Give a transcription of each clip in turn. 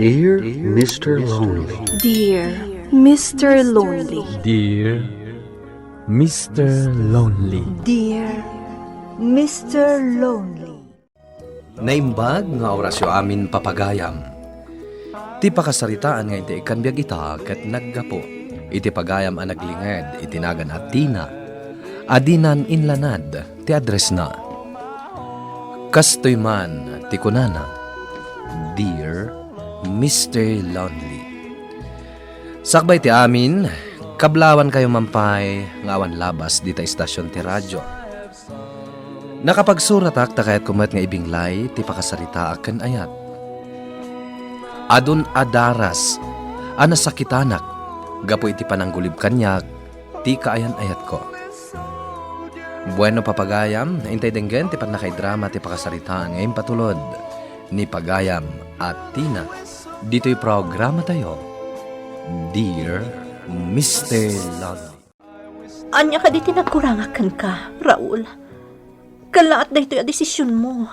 Dear Mr. Lonely. Dear Mr. Lonely. Dear Mr. Lonely. Dear Mr. Lonely. Naimbag nga orasyo amin papagayam. Ti pakasaritaan nga iti ikan biag ita ket naggapo. Iti pagayam ang naglinged itinagan at tina. Adinan inlanad ti address na. Kastoy man ti kunana. Dear Mr. Lonely. Sakbay ti amin, kablawan kayo mampay nga awan labas dita istasyon ti radyo. Nakapagsuratak ta kayat kumat nga ibinglay ti pakasarita aken ayat. Adun adaras, anasakitanak, gapo iti pananggulib kanyak, ti kaayan ayat ko. Bueno papagayam, naintay denggen ti panakaidrama ti pakasarita ngayon patulod ni Pagayam at Tina. Dito'y programa tayo, Dear Mr. Lonely. Anya ka di tinagkurangakan ka, Raul. Kalaat na ito'y desisyon mo.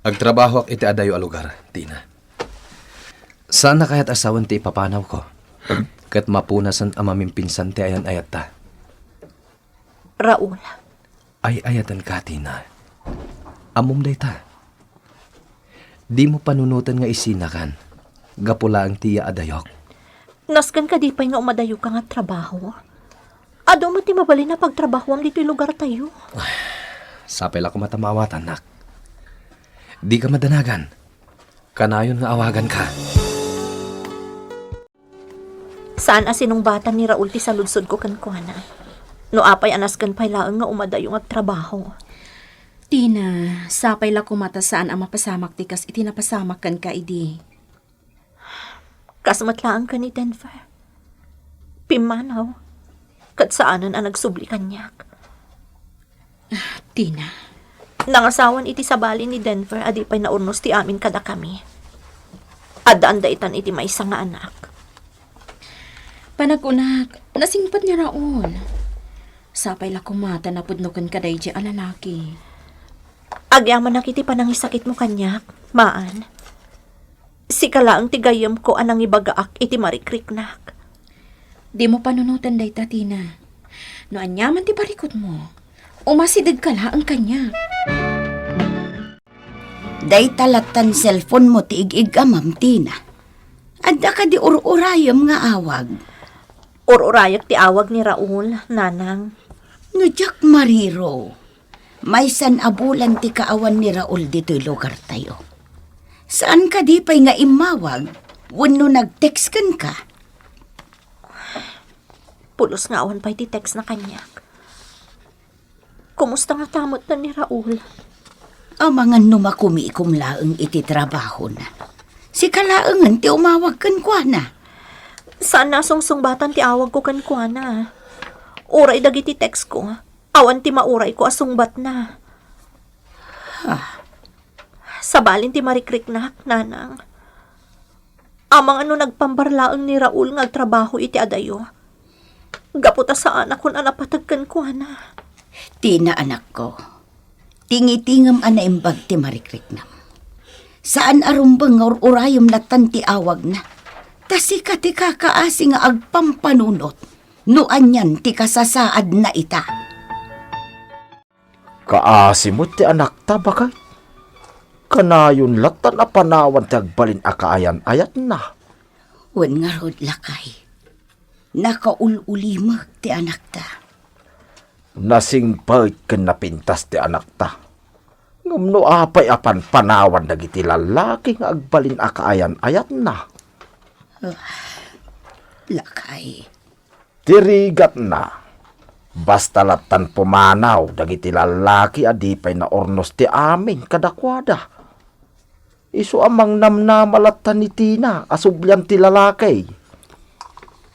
Agtrabaho ak iti adayo a lugar, Tina. Saan na kaya't asawan ti ipapanaw ko? Kat mapunasan ang mamimpinsan ti ayan ayat ta. Raul. Ay ayatan ka, Tina. Amom day ta. Di mo panunutan nga isinakan. Gapula ang tiya adayok. Naskan ka di pa'y nga umadayo ka nga trabaho. Ado mo ti mabali na pagtrabaho am dito'y lugar tayo. Sapel ako matamawatan, nak. Di ka madanagan. Kanayon nga awagan ka. Saan asinong bata ni Raul ti sa ludsod ko kankwana? No apay anaskan pa'y laang nga umadayo nga trabaho. Tina, sapay la kumata saan ang mapasamak ti kas iti napasamak kan ka idi. Kasmatlaan ka ni Denver. Pimanaw. Kat saanan ang nagsubli kanyak. Tina. Nangasawan iti sabali ni Denver adi pa'y naurnos ti amin kada kami. Adaan daitan iti may nga anak. Panagunak, nasingpat niya raon. Sapay la kumata na pudnukan ka day di alalaki. Agyaman na kiti panangisakit mo kanyak, maan. Si kalaang tigayam ko anang ibagaak iti marikriknak. Di mo panunutan day ta, Tina. No anyaman ti parikot mo. Umasidag ka la ang kanya. Day talatan cellphone mo ti ig-ig amam, Tina. Adda ka di ururayam nga awag. Ururayak ti awag ni Raul, nanang. No Jack Mariro. May san abulan ti kaawan ni Raul dito'y lugar tayo. Saan ka di pa'y nga imawag? Wano nag-text kan ka? Pulos nga awan pa'y ti text na kanyak. Kumusta nga tamot na ni Raul? Ang mga numakumi-ikum laeng iti trabaho na. Si kalaengan ti umawag kan kwa na. Saan nasungsungbatan ti awag ko kan kwa na? Uray dagiti text ko. Awan ti mauray ko asungbat na. Sabalin ti marikriknak, nanang. Amang ano nagpambarlaang ni Raul nga trabaho iti adayo. Gaputa saan akong anapatagkan ko, na. Tina, anak ko. Tingitingam ana imbag ti marikriknam. Saan arumbang nga urayom latan ti awag na. Tasika ti kakaasi nga agpampanunot. Nuan yan ti kasasaad na ita. Kaasimot ti anak ta bakay. Kanayon latan na panawan ti agbalin akaayan ayat na. Wen nga rod lakay. Nakaululimag ti anak ta. Nasingpay ken napintas ti anak ta. Ngumno apay apan panawan dagiti lalaki nga agbalin akaayan ayat na. Lakay. Tirigat na. Basta latan pumanaw dagiti lalaki adipay na ornos ti amin kadakwada. Isu amang namnamalatan ni Tina asubyan ti lalaki.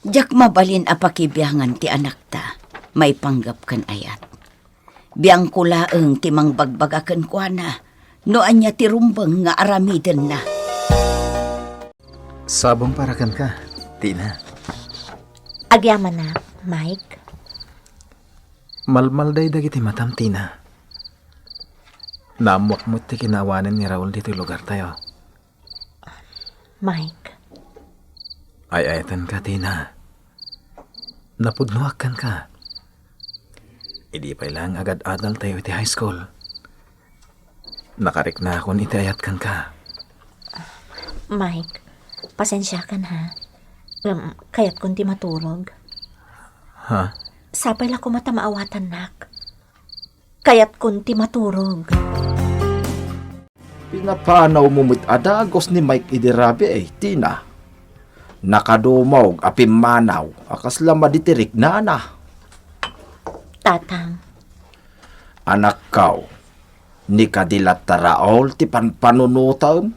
Jak mabalin apakibiyangan ti anak ta. May panggap kan ayat. Biyang kulaeng ti mangbagbagaken kwa na. Noan niya ti rumbeng nga aramiden na. Sabong parakan ka, Tina. Agyaman na, Mike. Malmalday dagiti matam, Tina. Namuak mo ti kinawanan ni Raul dito lugar tayo. Mike, Ay ayatan ka, Tina. Napudnuakan ka. Idi pa lang agad adal tayo iti high school. Nakarik na ako iti ayat kan ka. Mike, pasensya ka na. Kaya't kunti maturog. Ha? Sapay lang ko mata maawatan, nak. Kaya't kunti maturog. Pinapanaw mo mo't adagos ni Mike idirabi Tina. Nakadumog apim manaw, akas lama ditirik na na. Tatang, Anak kaw, ni kadilat taraol ti panpanunutam.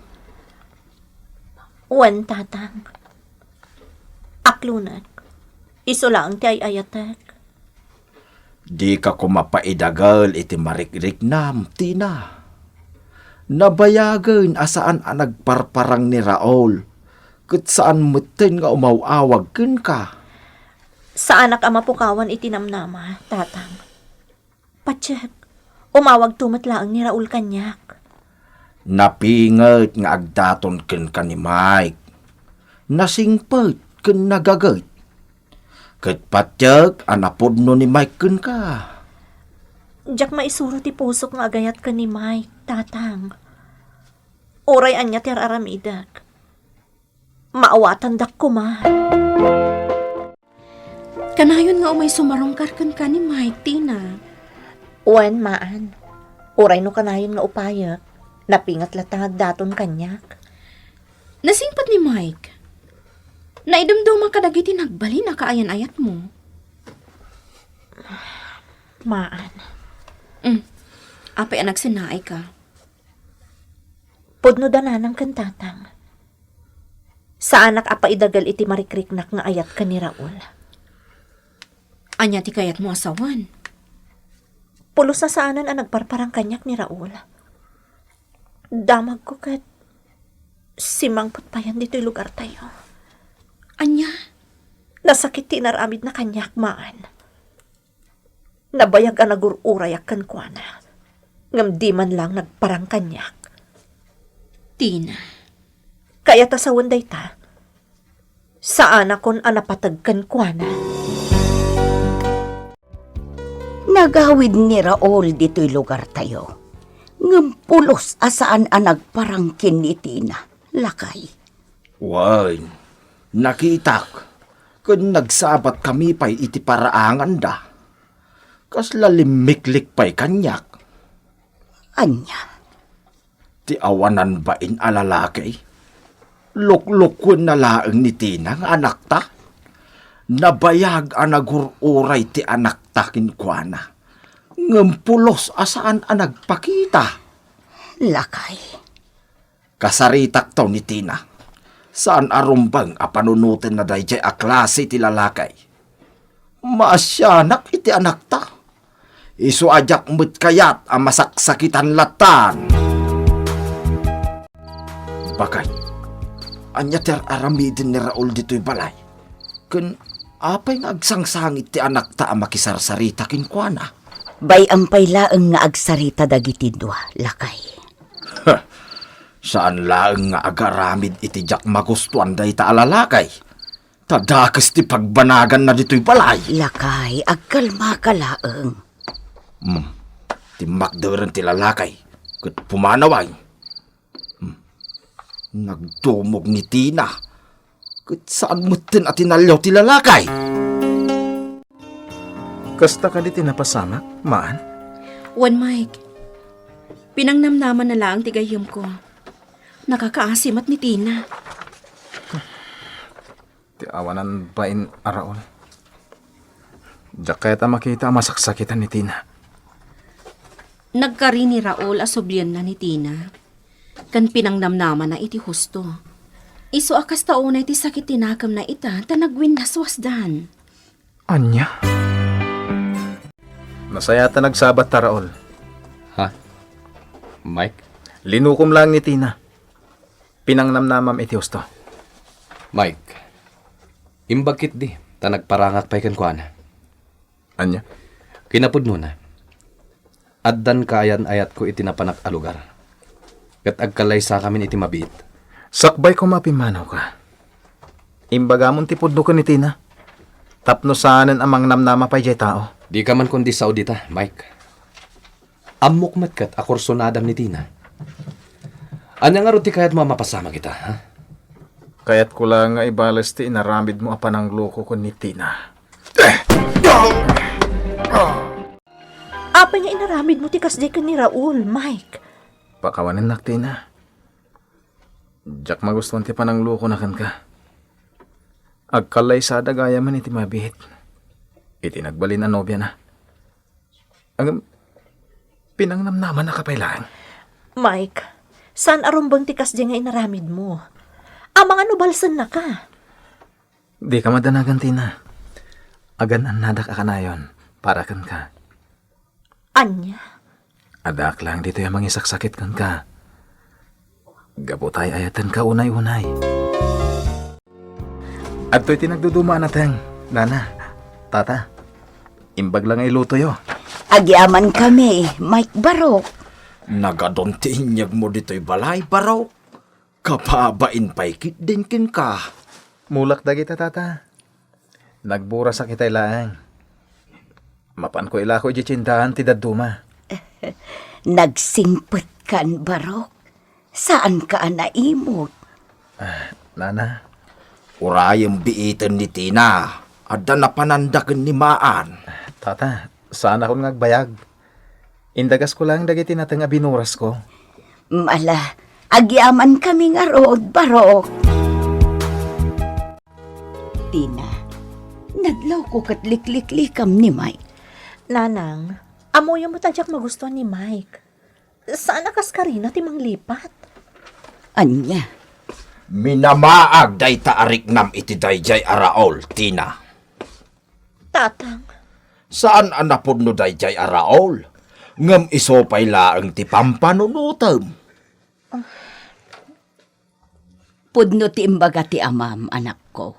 wan tatang. Aklunak, iso lang ti ay ayatek. Di ka kumapaidagal iti marikrik nam, Tina. Nabayagan asaan ang nagparparang ni Raul. Kat saan mutin nga umawawag ka. Sa anak ama pukawan itinamnama, tatang. Patsyak, umawag tumatlaang ni Raul kanyak. Napingat nga agdaton ka ni Mike. Nasingpet ken nagagat. Kat patsyak anapod no ni Mike ka. Diyak maisuro ti pusok nga agayat ka ni Mike, tatang. Oray anya ti aramidak. Maawatan dak ko ma. Kanayon nga umay sumarongkar ka ni Mike, Tina. Wan maan. Oray no kanayon nga upayak. Napingat latang agdaton kanyak. Nasingpat ni Mike. Naidumduma ka dagiti nagbali na kaayan-ayat mo. Maan. Apay anak sinaay ka. Pudno dananang kan tatang. Sa anak apa idagal iti marikriknak nga ayat ka ni Raul. Anya ti kayat mo asawan. Pulos na saanan ang nagparparang kanyak ni Raul. Damag ko kat simangpot pa yan dito'y lugar tayo. Anya? Nasakit tinaramid na kanyak maan. Nabayag ang nagururayak kan kwa na. Ngam di man lang nagparang kanyak. Tina. Kaya tasawan day ta. Saan akon anapatagkan kwa na. Nagawid ni Raul dito'y lugar tayo. Ngampulos asaan ang nagparangkin ni Tina. Lakay. Wan, nakitak. Kun nagsabat kami pa'y iti paraangan da. Kas lalimiklik pa'y kanyak. Anya. Ti awanan ba in alalaki? Luklukon na laeng ni Tina nga anak ta. Nabayag ang nagururay ti anak ta kinkwana. Ngampulos asaan ang nagpakita. Lakay. Kasaritak to ni Tina. Saan arumbang apanunutin na dayjay a klase ti lalakay. Maasyanak iti anak ta. Isu ajak mo't kayat ang masaksakitan latan. Bakay, anya ter aramidin ni Raul dito'y balay. Kun apay nga agsangsangit ti anak ta ang makisarsarita kinkwana. Bay ampay laeng nga agsarita dagiti dua, lakay. Saan laeng nga agaramid iti jak magustuhan day ta alalakay. Tadakas ti pagbanagan na dito'y balay. Lakay, agkalma ka laeng. Ti makderen ti lalakay. Kat pumanaway. Nagdumog ni Tina. Kat saan mo tin at inalyaw ti lalakay? Kasta ka di tinapasamak, maan? Wan Mike. Pinangnamnaman na lang tigayom ko. Nakakaasimat ni Tina. Ti awanan ba in Raul? Diyak kaya ta makita masaksakitan ni Tina. Nagkari ni Raul asoblian na ni Tina. Kan pinangnamnaman na iti husto. Iso akas taunay ti sakit tinakam na ita ta nagwin naswasdan. Anya? Nasaya ta nagsabat ta, Raul. Ha? Mike? Linukom lang ni Tina. Pinangnamnamam iti husto. Mike, imbagkit di, ta nagparangak pa'y kankwana. Anya? Kinapod mo na. Addan kaayan ayat ko iti napanak a lugar. Kat agkalaysa kami iti mabit. Sakbay ko mapimanaw ka. Imbagamon ti pudno ko ni Tina. Tapno saanan amang namnama pa jay tao. Di ka man kundi Saudita, Mike. Amok matkat akorsonadam ni Tina. Anya nga ruti kayat mamapasama kita, ha? Kaya't ko lang nga ibalas ti inaramid mo apan ang loko ko ni Tina. Apa nga inaramid mo ti kasday ka ni Raul, Mike? Pakawanin nak Tina. Jak magustuhan ti panang loko na kan ka. Agkalay sa dagaya man iti mabihit. Iti nagbalin ang nobya na. Ang pinangnamnaman na kapailaan. Mike, saan arumbang ti kasday nga inaramid mo? Amang ano balsan na ka? Di ka madanagan Tina. Agan ang nadak akanayon para kan ka. Anya? Adak lang dito yung mangisaksakit kan ka. Gabutay ayatan ka unay-unay. At to'y tinagduduma natang, Nana, Tata, imbag lang ay luto yo. Agyaman kami, Mike Barok. Nagadon ti inyag mo dito'y balay, baraw. Kapabain pa'y din kin ka. Mulak da kita, Tata. Nagbura sa kitay laang. Mapan ko ila ko ijitsindahan ti daduma. Nagsingpet kan, Barok. Saan ka naimot? Nana, Urayang biitan ni Tina. Adda na panandakan ni Maan. Tata, saan akong ngagbayag? Indagas ko lang dagiti natang binuras ko. Mala, agyaman kami nga road, Barok. Tina, nadlaw ko kat likliklikam ni Mike. Nanang, amoy mo tadyak magustuhan ni Mike. Saan akas ka rin at imang lipat? Anya, Minamaag day taarik nam iti dayjay araol, Tina. Tatang, Saan anapod no dayjay araol? Ngam isopay laang ti pampanunutam. pudno ti imbaga ti amam, anak ko.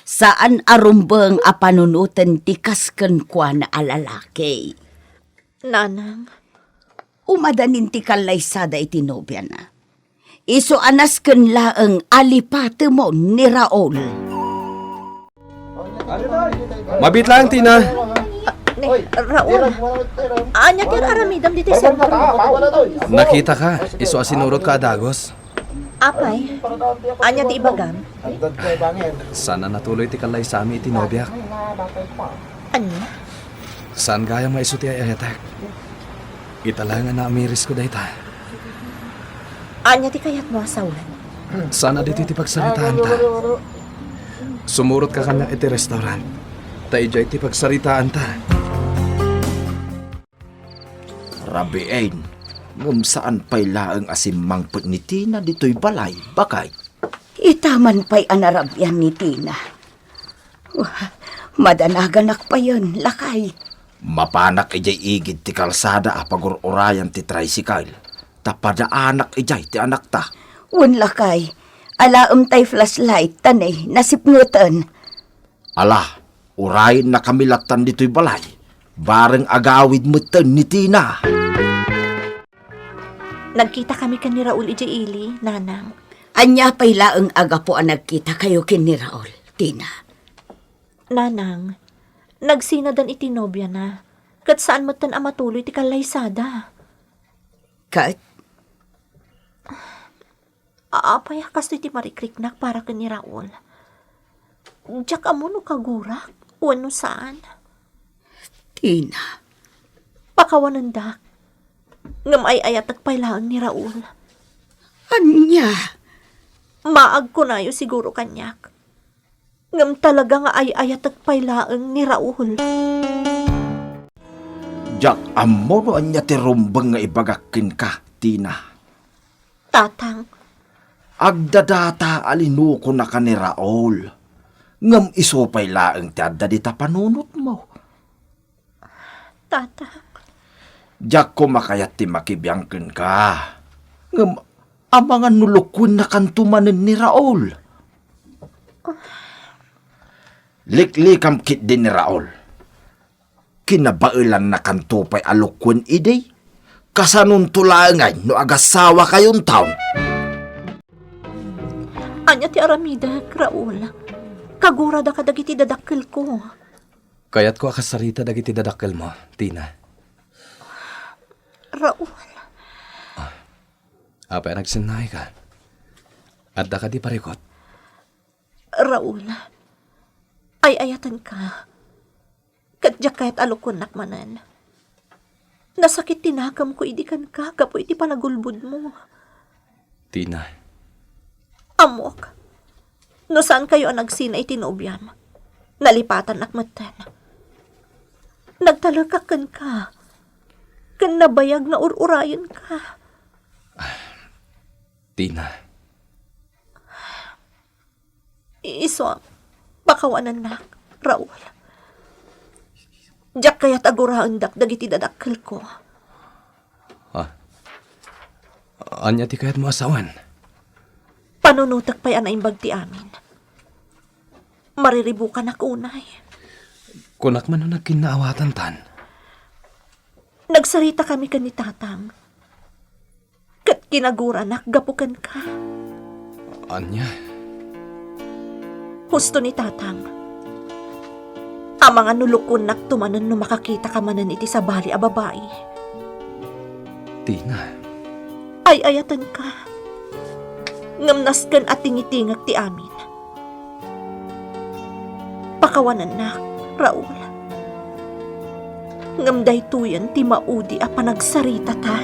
Saan arumbang apanunutan ti kasken kwa na alalaki? Nanang, Umadanin ti kalaysada iti nobya na. Iso anas ken laeng alipate mo ni Raul. Mabit lang, Tina. Raul, anya kir aramidam dito sa Nakita ka. Iso asinurot ka adagos. Apay, anya ti ibagam? Sana natuloy ti kalay sa amin iti nobyak. Anya? Saan gaya maiso ti ayatek? Italangan na amiris ko dayta. Anya ti kayat mo asawan? Sana dito iti pagsaritaan ta. Sumurot ka kanya iti restaurant. Ta ijay iti pagsaritaan ta. Rabiain, ngam saan pa'y laang asimang put ni Tina dito'y balay, bakay? Itaman pa'y anarabyan ni Tina. Wah, madanaganak pa yun, lakay. Mapanak ijay igid ti kalsada apagururayan ti tricycle. Tapadaanak ijay ti anak ta. Wan lakay, alaam tay flashlight tanay, nasipngutan. Ala, urayin na kamilatan dito'y balay. Bareng agawid mo ni Tina. Nagkita kami kan ni Raul ili, Nanang. Anya pa'y laang aga po ang nagkita kayo kin ni Raul, Tina. Nanang, nagsinadan iti nobya na. Kat saan mo tan amatuloy ti kalaysada? Kat, Aapay hakas ti marikriknak para kan ni Raul. Diyak amo no kagurak, wano saan? Tina, Pakawanandak. Ngam ay ayat agpailaan ni Raul. anya, Maag ko na yo siguro kanyak. Ngam talaga nga ay ayat agpailaan ni Raul. Jak amo no anya ti rumbang nga ibagakin ka, Tina. Tatang, Agdadata alinuko na ka ni Raul. Ngam isopay laang ti adda di tapanunot mo. tatang. Jak ko makayat ti makibiyangkin ka. Ngam amangan nulukun na kantumanen ni Raul. Liklikam kit din ni Raul. kinabailan na kantupay alukwen iday. Kasanun tulangay no agasawa kayong taon. Anya ti aramida, Raul. Kagura da kadagiti dadakkel ko. Kaya't ko akasarita dagiti dadakkel mo, Tina. Raul, Apa nagsinay ka? At da ka di parikot. Raul. Ay ayatan ka. Kadya kahit alukon nakmanan. Nasakit tinakam ko idikan ka, kapo iti panagulbud mo. Tina, Amok. No saan kayo ang nagsinay tinobyan? Nalipatan nakmatan. Nagtalakakan ka. Kan nabayag na ururayan ka. Tina. Iso, pakawanan na, Raul. Diyak kaya't aguraan dagiti dadakkel ko. Anya ti kaya't mo asawan? Panunutak pa'y anaimbag ti amin. Mariribukan na kunay. Kunak man no nagkinaawatan tan. Nagsarita kami kan ni Tatang. Kat kinagura gapukan ka. Anya? Husto ni Tatang. Ang mga nulukon tumanan no makakita ka manan iti sa bali a babae. Tina. Ay ayatan ka. Ngamnaskan at tingitingag ti amin. Pakawanan na, Raul. Ngamday tuyan ti maudi a panagsarita ta.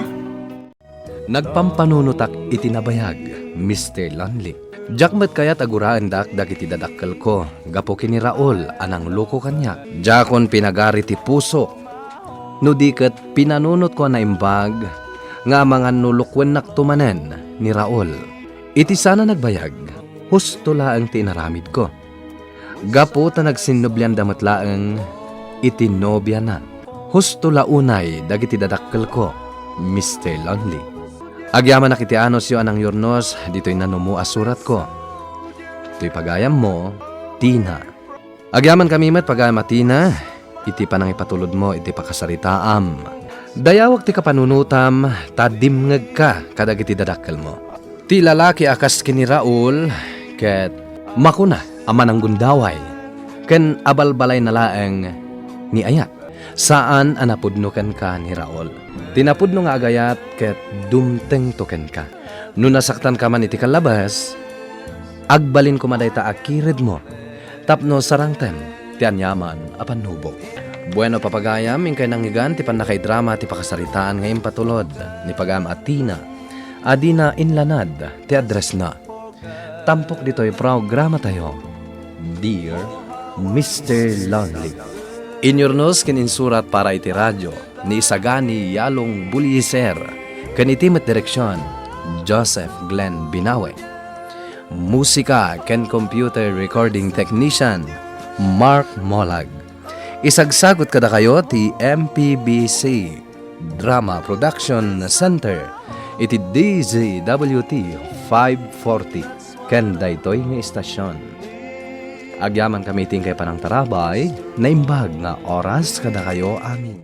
Nagpampanunutak itinabayag, Mr. Lonley. Jakmat kaya't aguraan dagiti dadakkel ko, gapo kini Raul, anang loko kanya. Jakon pinagari ti puso. Nudikat pinanunot ko na imbag, nga mga nulukwen naktumanen ni Raul. Iti sana nagbayag, husto laang tinaramid ko. Gapo ta nagsinubyan damat laang itinobya na. Husto launay dagiti dadakkel ko, Mr. Lonley. Agyaman na kiti anos yo anang yurnos, dito'y nanumu asurat ko. Ito'y pagayam mo, Tina. Agyaman kami met pagayam a Tina, iti panang ipatulod mo, iti pakasaritaam. Dayawag ti kapanunutam, tadimngeg ka kadagiti dadakkel mo. Ti lalaki akas kini Raul, ket makuna aman ang gundaway, ken abalbalay na laeng ni ayat. Saan anapudnuken ka ni Raul? Tinapudno nga agayat ket dumteng token ka. No nasaktan ka man iti kalabas, agbalin ko maday ta akirid mo. Tapno sarangtem, ti anyaman apan nubok. Bueno papagayam, ingkay nangigan ti panakay drama ti pakasaritaan ngayon patulod ni pagam Atina. Adina inlanad ti address na. Tampok dito'y programa tayo. Dear Mr. Lonley. Inyornos kininsurat para iti radyo ni Isagani Yalong Buliser, kanitimet direksyon Joseph Glenn Binawe. Musika ken computer recording technician Mark Molag. Isagsagot kada kayo ti MPBC Drama Production Center iti DZWT 540 ken daytoy nga istasyon. Agyaman kami tingkay panang tarabay, naimbag nga oras kada kayo amin.